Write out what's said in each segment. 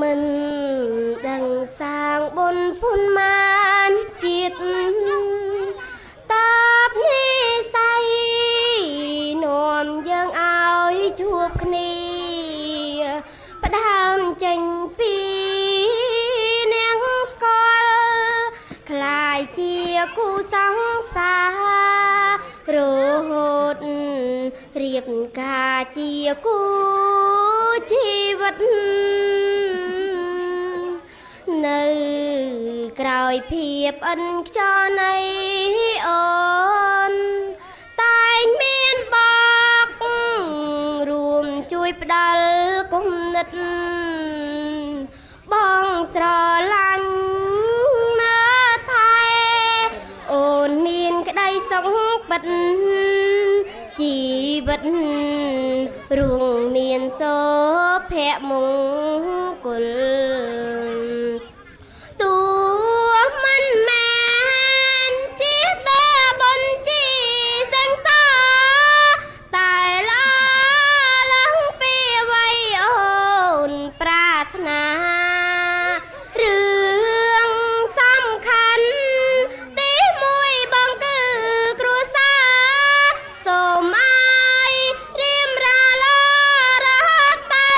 មិនដឹងសាងបុណ្យពុនមានជាតិតបនេះស័យនាំយើងឲ្យជួបគ្នាផ្ដើមចេញពីនាងស្គាល់คล้ายជាគូសង្សាររហូតរៀបការជាគូជីវិតនៅក្រោយភាពអិនខ្យល់នៃអូនតែងមានបករួមជួយផ្ដល់គំនិតបងស្រឡាញ់មើលថែអូនមានក្តីសុខពិតជីវិតរួងមានសុភមង្គលតួមិនមែនជាតាបុណ្យជីសង្សារតែឡាឡើងពីអ្វីអូនប្រាថ្នារឿងសំខាន់ទីមួយបងគឺគ្រួសារសូមឲ្យរៀមរាឡរហទៅ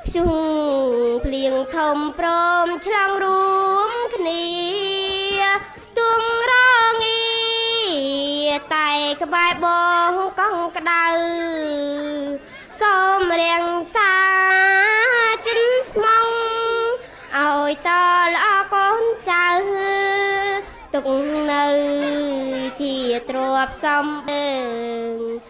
ភ្ជុំភ្លៀងធំព្រមឆ្លងរួមគ្នាទួងរងាតែក្បែរបងកង់ក្ដៅសូមរៀងសាចិនស្មងឲ្យតល្អកូនចៅទុកនៅជាទ្រព្យសម្បត្តិ